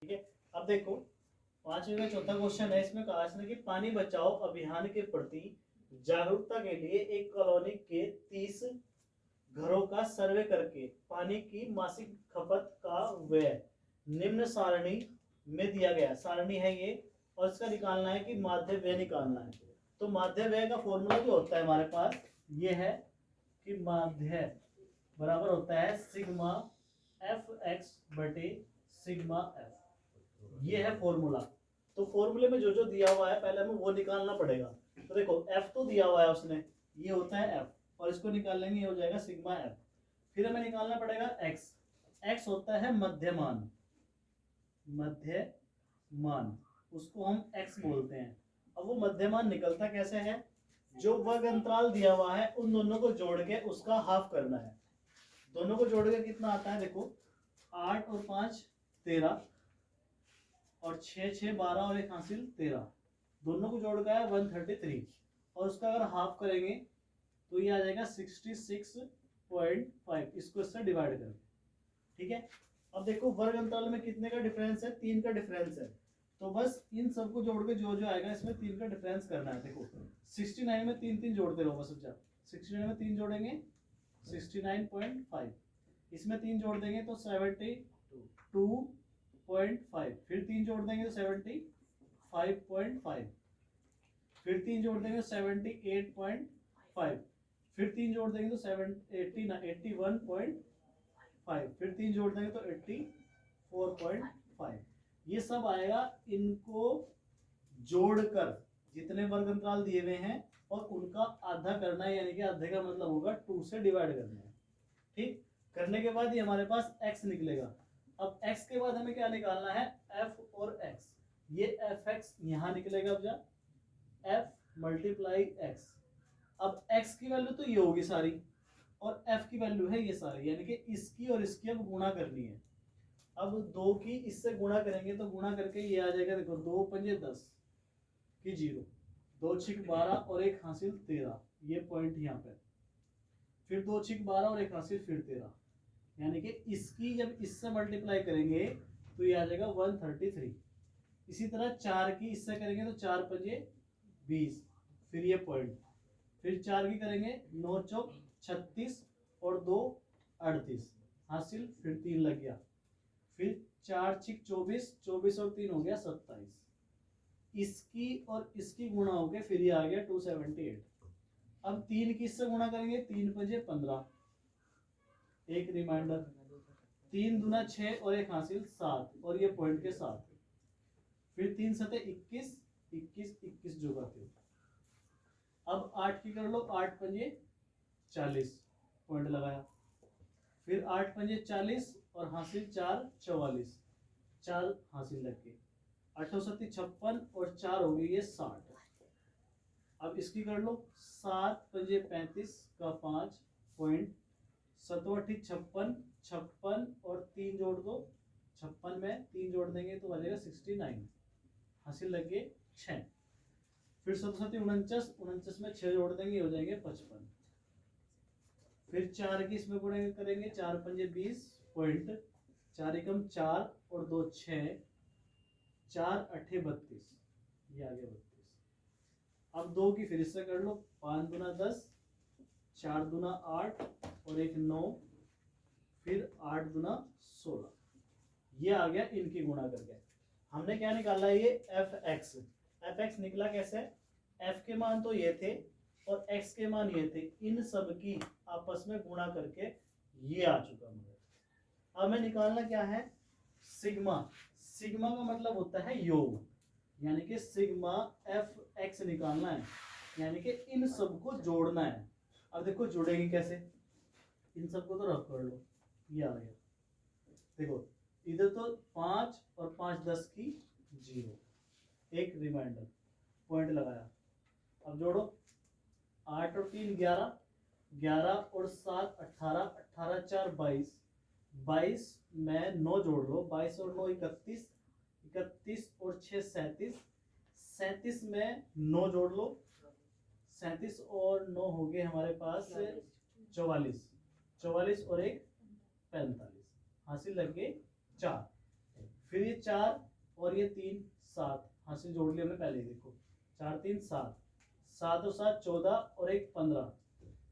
ठीक है। अब देखो 5वीं में चौथा क्वेश्चन है, इसमें कहा है कि पानी बचाओ अभियान के प्रति जागरूकता के लिए एक कॉलोनी के 30 घरों का सर्वे करके पानी की मासिक खपत का व्यय निम्न सारणी में दिया गया। सारणी है ये, और इसका निकालना है कि माध्य व्यय निकालना है। तो माध्य व्यय का फॉर्मूला जो होता है हमारे पास ये है कि माध्य बराबर होता है सिग्मा एफ एक्स बटे सिग्मा एफ। ये है फॉर्मूला। तो फॉर्मूले में जो जो दिया हुआ है पहले हमें वो निकालना पड़ेगा। तो देखो एफ तो दिया हुआ है उसने, ये होता है एफ, और इसको निकाल लेंगे, ये हो जाएगा सिग्मा एफ। फिर हमें निकालना पड़ेगा एक्स। एक्स होता है मध्यमान, मध्यमान उसको हम एक्स बोलते हैं। अब वो मध्यमान निकलता कैसे है, जो वर्ग अंतराल दिया हुआ है उन दोनों को जोड़ के उसका हाफ करना है। दोनों को जोड़ के कितना आता है, देखो 8 और 5 13, और 6 6 12 और एक हासिल 13, दोनों को जोड़ का है 133, और उसका अगर हाफ करेंगे तो ये आ जाएगा 66.5, इसको इससे डिवाइड करेंगे। ठीक है। अब देखो वर्ग अंतराल में कितने का डिफरेंस है, 3 का डिफरेंस है। तो बस इन सबको जोड़ के जो जो आएगा इसमें 3 का डिफरेंस करना है। देखो 69 में 3 3 जोड़ते रहो बस। जब 69 में 3 जोड़ेंगे 69.5, इसमें 3 जोड़ देंगे तो 72.5, फिर 3 जोड़ देंगे तो 75.5, फिर 3 जोड़ देंगे तो 78.5, फिर 3 जोड़ देंगे तो 81.5, फिर 3 जोड़ देंगे तो 84.5। ये सब आएगा इनको जोड़कर जितने वर्ग अंतराल दिए हुए हैं और उनका आधा करना है, यानी कि आधे का मतलब होगा 2 से डिवाइड करना है। ठीक, करने के बाद ये हमारे पास x निकलेगा। अब x के बाद हमें क्या निकालना है, f और x। ये एफ एक्स यहां निकलेगा, अब जा f मल्टीप्लाई x। अब x की वैल्यू तो ये होगी सारी, और f की वैल्यू है ये सारी, यानी कि इसकी और इसकी अब गुणा करनी है। अब 2 की इससे गुणा करेंगे तो गुणा करके ये आ जाएगा, देखो 2 पंजे 10 की 0, 2 छिक 12 और एक हासिल 13, ये पॉइंट यहाँ पे। फिर 2 छिक 12 और एक हासिल फिर 13, यानी कि इसकी जब इससे मल्टीप्लाई करेंगे तो ये आ जाएगा 133। इसी तरह 4 की इससे करेंगे तो 4 पंजे 20, फिर ये पॉइंट। फिर 4 की करेंगे 9 चौक 36 और 2 38, हासिल फिर 3 लग गया। फिर 4 छिक 24, 24 और 3 हो गया 27, इसकी और इसकी गुणा हो गया, फिर ये आ गया 278। अब 3 की इससे गुणा करेंगे, 3 पंजे 15, एक रिमाइंडर, 3 दूना 6 और एक हासिल 7, और ये पॉइंट के साथ। फिर 3 सते 21, 21 21 जो करते हो। अब 8 की कर लो, 8 पंजे 40, पॉइंट लगाया। फिर 8 पंजे 40 और हासिल 4 44, 4 हासिल लग गए। 8 सती 56 और 4 हो गई ये 60। अब इसकी कर लो, 7 पंजे 35 का 5 पॉइंट, 7 56, 56 और 3 जोड़ दो, 56 में 3 जोड़ देंगे तो बचेगा 69, हासिल लग गए 6। फिर 7 49, 49 में 6 जोड़ देंगे, हो जाएंगे 55। फिर 4 की इसमें गुणा करेंगे, 4 पंजे 20 पॉइंट, 4 एकम 4 और 2 6, 4 अठे 32, ये आ गया 32। अब 2 की फिर इससे कर लो, 5 दूना 10, 4 दूना 8 और एक 9, फिर 8 दूना 16, ये आ गया इनकी गुणा करके। हमने क्या निकाला, ये एफ एक्स। एफ एक्स निकला कैसे, एफ के मान तो ये थे और एक्स के मान ये थे, इन सब की आपस में गुणा करके ये आ चुका मुझे। अब हमें निकालना क्या है, सिग्मा। सिग्मा का मतलब होता है योग, यानी कि सिग्मा एफ एक्स निकालना है, यानी कि इन सबको जोड़ना है। अब देखो जुड़ेगी कैसे, इन सबको तो रख कर लो, ये आ गया। देखो इधर तो 5 और 5 10 की 0, एक रिमाइंडर, पॉइंट लगाया। अब जोड़ो, 8 और 3 11, 11 और 7 18, 18 4 22, 22 में 9 जोड़ लो, 22 और 9 31, 31 और 6 37, 37 में 9 जोड़ लो, 37 और 9 हो गए हमारे पास 44, 44 और एक 45, हासिल लग गए 4। फिर ये 4 और ये 3 7, हाँ से जोड़ लिया हमने पहले ही, देखो 4 3 7, 7 और 7 14 और 1 15,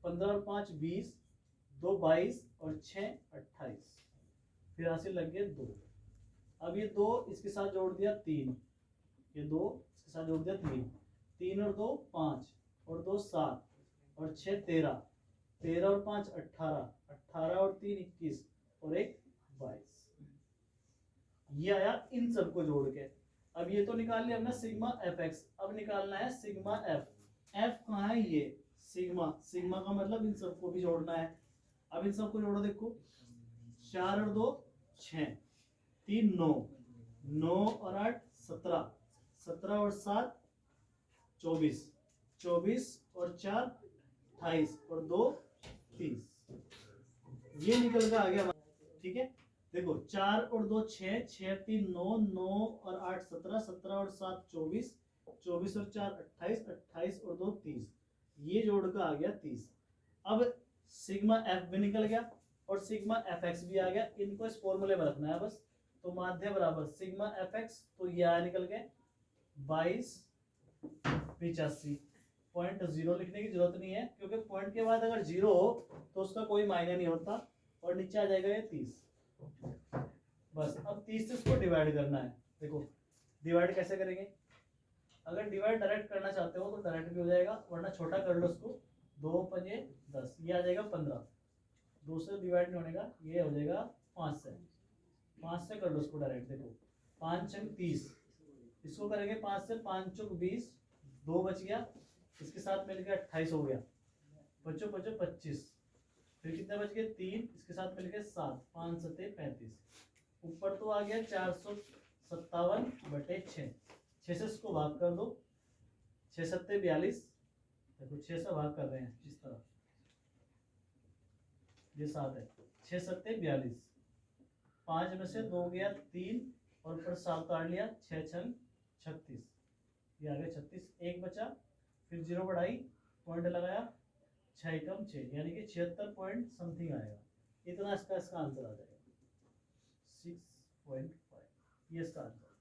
15 और 5 20, 2 22 और 6 28, फिर यहाँ से लग गए 2। अब ये 2 इसके साथ जोड़ दिया 3, ये 2 इसके साथ जोड़ दिया 3, 3 और 2 5 और 2 7 और 6 13, 13 और 5 18, 18 और 3 21 और 1 22। ये आया इन सबको जोड़ के। अब ये तो निकाल लिया हमने सिग्मा एफ एक्स, अब निकालना है सिग्मा एफ। एफ कहाँ है? ये सिग्मा, सिग्मा का मतलब इन सबको भी जोड़ना है। अब इन सबको जोड़ो, देखो 4 और 2 6, 3 9, 9 और 8 17, 17 और 7 24, 24 और 4 28 और 2 30। ये निकल कर आ गया, ठीक है। देखो 4 और 2 6, 6 3 9, 9 और 8 17, 17 और 7 24, 24 और 4 28, 28 और 2 30। ये जोड़ कर आ गया 30। अब सिग्मा एफ भी निकल गया और सिग्मा एफ एक्स भी आ गया। इनको इस फॉर्मूले में रखना है बस। तो माध्य बराबर सिग्मा एफ एक्स, तो ये आया निकल गए 2285। पॉइंट 0 लिखने की जरूरत नहीं है, क्योंकि पॉइंट के बाद अगर 0 हो तो उसका कोई मायने नहीं होता, और नीचे आ जाएगा ये 30। बस अब 30 से इसको डिवाइड करना है। देखो डिवाइड कैसे करेंगे? अगर डिवाइड डायरेक्ट करना चाहते हो तो डायरेक्ट भी हो जाएगा, वरना छोटा कर लो उसको। 2 पंजे 10, ये आ जाएगा 15। 2 से डिवाइड नहीं होने का, ये हो जाएगा 5 से। 5 से कर लो उसको डायरेक्ट। देखो 5 छंग 30, इसको करेंगे 5 से, 5 चौक 20, 2 बच गया, इसके साथ मिलकर 28 हो गया, 5 5 25, फिर कितने बच गए 3, इसके साथ मिलकर 7, 5 7 35। ऊपर तो आ गया 457/6। 6 से इसको भाग कर दो, 6 7 42। देखो 6 से भाग कर रहे हैं इस तरह, ये 7 है, 6 7 42। 5 में से 2 गया 3 और ऊपर 7 काट लिया, 6 छंग 36, ये आ गया 36। 1 बचा, फिर 0 बढ़ाई, पॉइंट लगाया, 6 कम 6, यानी कि 76 पॉइंट समथिंग आएगा। इतना इसका आंसर आ जाएगा 6.5, ये इसका आंसर।